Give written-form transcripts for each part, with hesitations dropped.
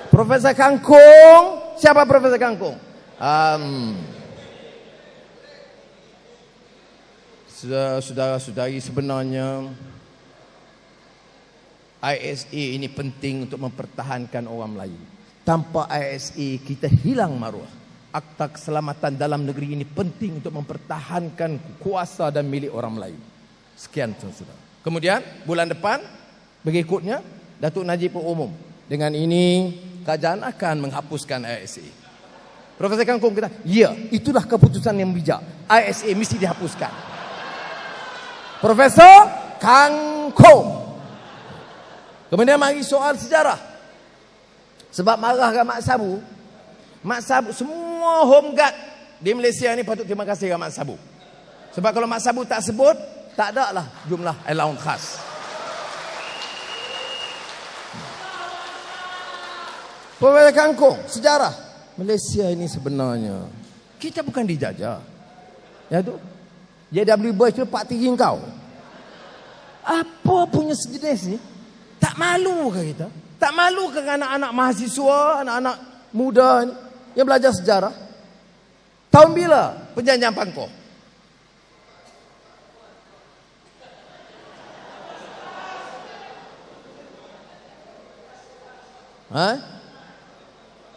Profesor Kangkung. Siapa Profesor Kangkung? Saudara-saudari, sebenarnya ISA ini penting untuk mempertahankan orang Melayu. Tanpa ISA kita hilang maruah. Akta Keselamatan Dalam Negeri ini penting untuk mempertahankan kuasa dan milik orang Melayu. Sekian saudara. Kemudian bulan depan berikutnya Datuk Najib berumum, dengan ini kerajaan akan menghapuskan ISA. Profesor Kangkung kata, ya, itulah keputusan yang bijak. ISA mesti dihapuskan. Profesor Kangkung. Kemudian mari soal sejarah. Sebab marah kat Mak Sabu. Mak Sabu, semua home guard di Malaysia ni patut terima kasih kat Mak Sabu. Sebab kalau Mak Sabu tak sebut, tak ada lah jumlah allowance khas. Profesor Kangkung, sejarah. Malaysia ini sebenarnya, kita bukan dijajah. Ya tu? JW Bush tu pak tiri kau. Apa punya sejenis ni? Tak malu ke kita? Tak malu ke anak-anak mahasiswa, anak-anak muda ni yang belajar sejarah? Tahun bila perjanjian Pangkor? Ha?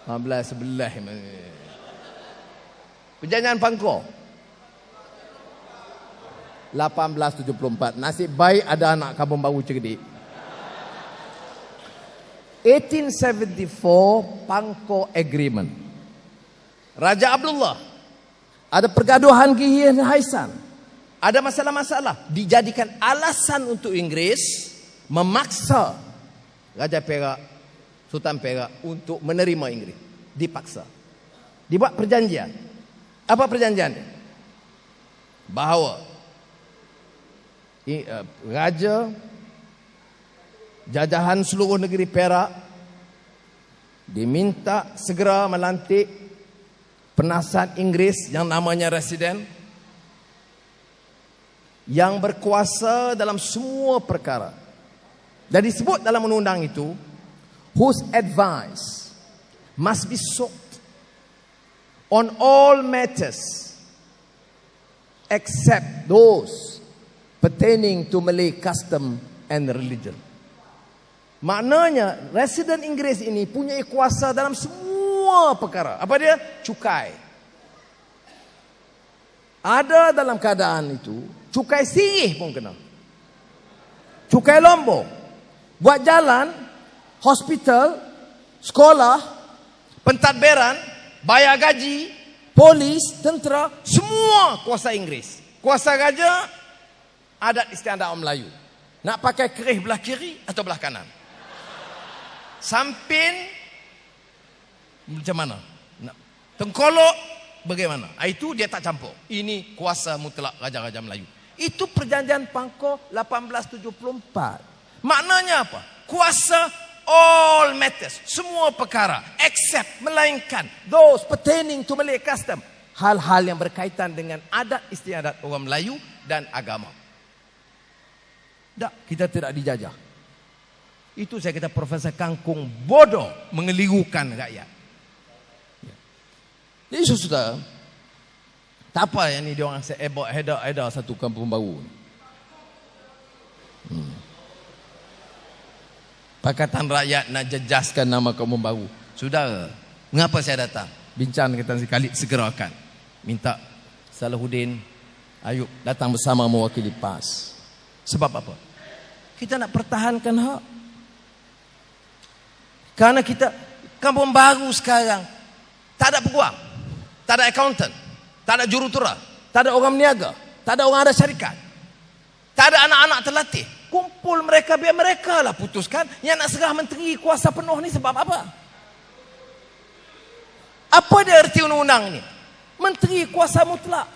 11. Perjanjian Pangkor 1874. Nasib baik ada anak kampung baru cerdik. 1874 Pangkor Agreement. Raja Abdullah ada pergaduhan Giyan Haisan. Ada masalah-masalah, dijadikan alasan untuk Inggeris memaksa Raja Perak, Sultan Perak untuk menerima Inggeris. Dipaksa. Dibuat perjanjian. Apa perjanjian? Bahawa Raja jajahan seluruh negeri Perak diminta segera melantik penasihat Inggeris yang namanya Residen, yang berkuasa dalam semua perkara. Dan disebut dalam undang-undang itu, whose advice must be sought on all matters except those pertaining to Malay custom and religion. Maknanya residen Inggeris ini punya kuasa dalam semua perkara. Apa dia? Cukai. Ada dalam keadaan itu, cukai sirih pun kena. Cukai Lombok. Buat jalan, hospital, sekolah, pentadbiran, bayar gaji, polis, tentera, semua kuasa Inggeris. Kuasa raja, adat istiadat orang Melayu. Nak pakai kerih belah kiri atau belah kanan? Sampin macam mana? Tengkolok bagaimana? Itu dia tak campur. Ini kuasa mutlak raja-raja Melayu. Itu perjanjian Pangkor 1874. Maknanya apa? Kuasa all matters, semua perkara, except, melainkan those pertaining to Malay custom, hal-hal yang berkaitan dengan adat istiadat orang Melayu dan agama. Tak, kita tidak dijajah. Itu saya kata Profesor Kangkung bodoh mengelirukan rakyat. Jadi saudara, tak apa yang ni dia orang ada satu kampung baru. Pakatan Rakyat nak jejaskan nama kampung baru. Saudara, mengapa saya datang? Bincang kita sekali segerakan. Minta Salahuddin Ayub datang bersama mewakili PAS. Sebab apa? Kita nak pertahankan hak. Karena kita kampung baru sekarang tak ada peguam, tak ada accountant, tak ada jurutera, tak ada orang meniaga, tak ada orang ada syarikat, tak ada anak-anak terlatih. Kumpul mereka, biar mereka lah putuskan. Yang nak serah menteri kuasa penuh ni sebab apa? Apa dia erti undang-undang ni? Menteri kuasa mutlak.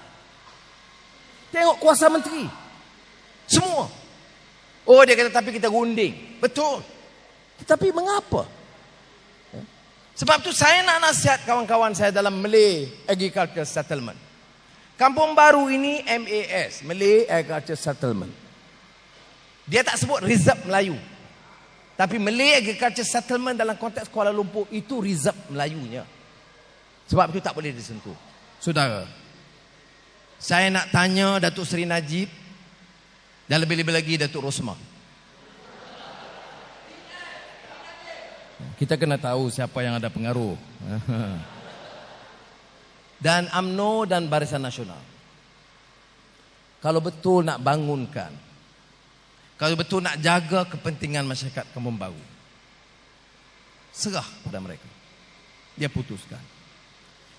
Tengok kuasa menteri semua. Oh, dia kata tapi kita runding. Betul. Tetapi mengapa? Sebab tu saya nak nasihat kawan-kawan saya dalam Malay Agriculture Settlement. Kampung baru ini MAS, Malay Agriculture Settlement. Dia tak sebut reserve Melayu. Tapi Malay Agriculture Settlement dalam konteks Kuala Lumpur itu reserve Melayunya. Sebab itu tak boleh disentuh. Saudara, saya nak tanya Datuk Seri Najib dan lebih-lebih lagi Datuk Rosmah. Kita kena tahu siapa yang ada pengaruh. Dan UMNO dan Barisan Nasional. Kalau betul nak bangunkan, kalau betul nak jaga kepentingan masyarakat Kampung Baru, serah pada mereka. Dia putuskan.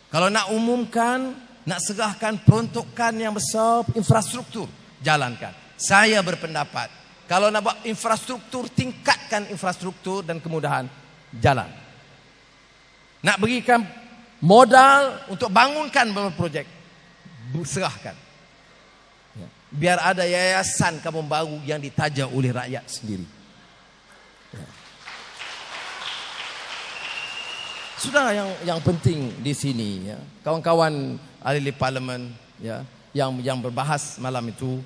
Kalau nak umumkan, nak serahkan peruntukan yang besar infrastruktur, jalankan. Saya berpendapat, kalau nak buat infrastruktur, tingkatkan infrastruktur dan kemudahan jalan. Nak berikan modal untuk bangunkan beberapa projek, serahkan. Biar ada yayasan Kampung Baru yang ditaja oleh rakyat sendiri. Sudah yang penting di sini, ya, kawan-kawan ahli parlimen, ya, yang berbahas malam itu,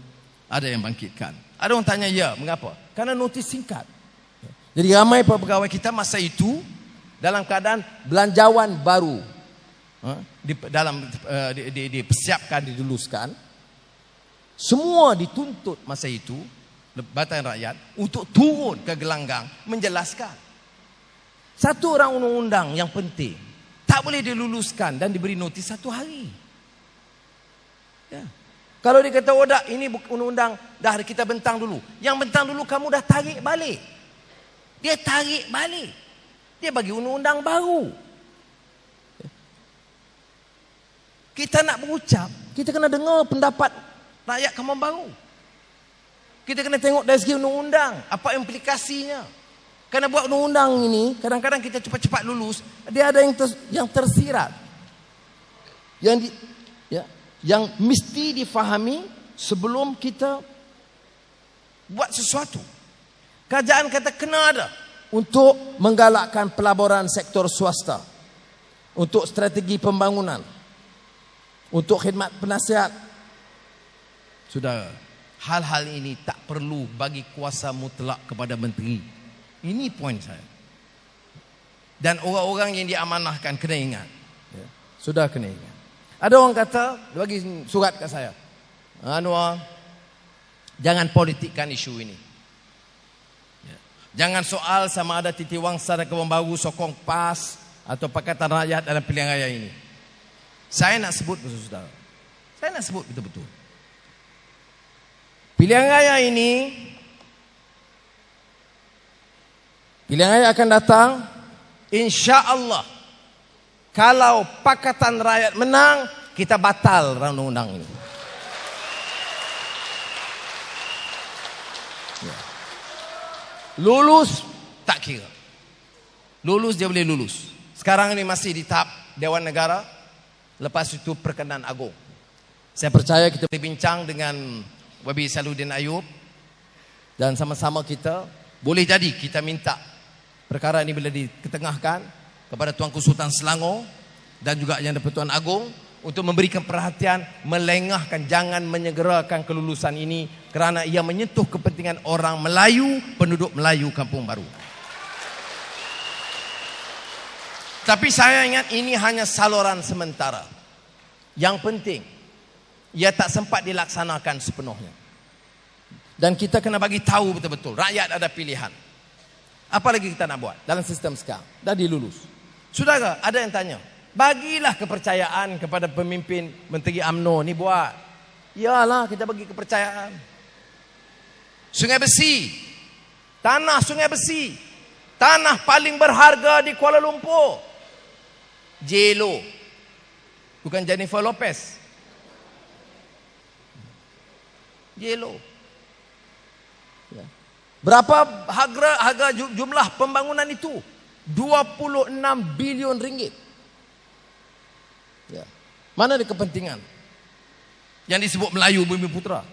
ada yang bangkitkan. Ada orang tanya, ya, mengapa? Karena notis singkat. Jadi ramai pegawai kita masa itu dalam keadaan belanjawan baru, dipersiapkan, diluluskan. Semua dituntut masa itu Barisan Rakyat untuk turun ke gelanggang menjelaskan. Satu orang undang-undang yang penting tak boleh diluluskan dan diberi notis 1 hari. Ya. Kalau dia kata, oh dah, ini undang-undang dah kita bentang dulu. Yang bentang dulu kamu dah tarik balik. Dia tarik balik. Dia bagi undang-undang baru. Kita nak berucap, kita kena dengar pendapat rakyat Kampung Baru. Kita kena tengok dari segi undang-undang, apa implikasinya. Kerana buat undang-undang ini, kadang-kadang kita cepat-cepat lulus, dia ada yang tersirat. Yang mesti difahami sebelum kita buat sesuatu. Kerajaan kata kena ada untuk menggalakkan pelaburan sektor swasta, untuk strategi pembangunan, untuk khidmat penasihat. Saudara, hal-hal ini tak perlu bagi kuasa mutlak kepada menteri. Ini poin saya. Dan orang-orang yang diamanahkan kena ingat. Ya, sudah kena ingat. Ada orang kata, bagi surat kat saya, Anwar, jangan politikkan isu ini. Ya. Jangan soal sama ada Titi Wangsa dan Kampung Baru sokong PAS atau Pakatan Rakyat dalam pilihan raya ini. Saya nak sebut betul, saudara. Saya nak sebut betul-betul. Pilihan raya ini, pilihan raya akan datang, insya-Allah, kalau Pakatan Rakyat menang, kita batal undang-undang ini. Lulus tak kira. Lulus dia boleh lulus. Sekarang ini masih di tahap Dewan Negara, lepas itu Perkenaan Agung. Saya percaya kita boleh bincang dengan Wabi Saluddin Ayub dan sama-sama kita boleh jadi kita minta perkara ini bila diketengahkan kepada Tuanku Sultan Selangor dan juga Yang di-Pertuan Agong untuk memberikan perhatian, melengahkan, jangan menyegerakan kelulusan ini kerana ia menyentuh kepentingan orang Melayu, penduduk Melayu Kampung Baru. Tapi saya ingat ini hanya saluran sementara. Yang penting, ia tak sempat dilaksanakan sepenuhnya. Dan kita kena bagi tahu betul-betul, rakyat ada pilihan. Apa lagi kita nak buat dalam sistem sekarang? Dah dilulus. Saudara, ada yang tanya, bagilah kepercayaan kepada pemimpin Menteri UMNO ni buat. Yalah, kita bagi kepercayaan. Sungai Besi, tanah Sungai Besi, tanah paling berharga di Kuala Lumpur. J.Lo, bukan Jennifer Lopez. J.Lo. Ya. Berapa harga jumlah pembangunan itu? 26 bilion ringgit. Ya. Mana ada kepentingan yang disebut Melayu Bumi Putra?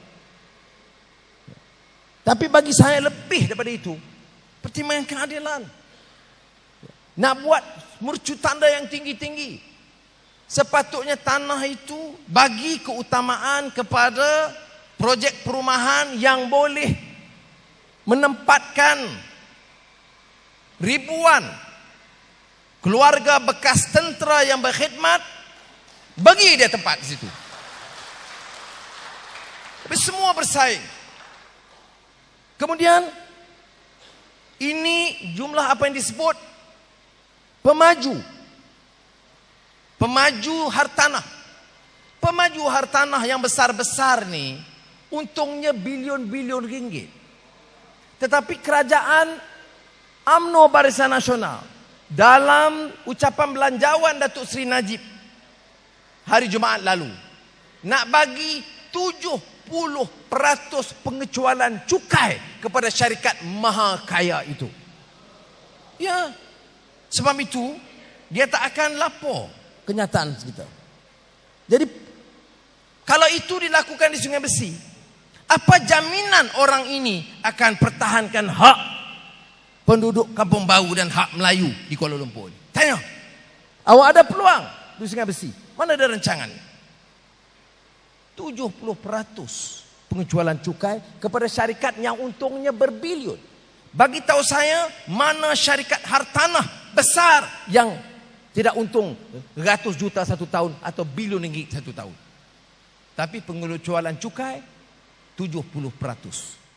Ya. Tapi bagi saya lebih daripada itu, pertimbangan keadilan. Ya. Nak buat mercu tanda yang tinggi-tinggi, sepatutnya tanah itu bagi keutamaan kepada projek perumahan yang boleh menempatkan ribuan keluarga bekas tentera yang berkhidmat, bagi dia tempat di situ. Tapi semua bersaing. Kemudian ini jumlah apa yang disebut pemaju hartanah. Pemaju hartanah yang besar-besar ni untungnya bilion-bilion ringgit. Tetapi kerajaan UMNO Barisan Nasional dalam ucapan belanjawan Datuk Seri Najib hari Jumaat lalu nak bagi 70% pengecualian cukai kepada syarikat maha kaya itu. Ya, sebab itu dia tak akan lapor kenyataan kita. Jadi kalau itu dilakukan di Sungai Besi, apa jaminan orang ini akan pertahankan hak penduduk Kampung Bau dan hak Melayu di Kuala Lumpur? Tanya. Awak ada peluang di Sungai Besi. Mana ada rancangan? 70% pengecualian cukai kepada syarikat yang untungnya berbilion. Bagi tahu saya, mana syarikat hartanah besar yang tidak untung ratus juta satu tahun atau bilion ringgit satu tahun. Tapi pengecualian cukai 70%.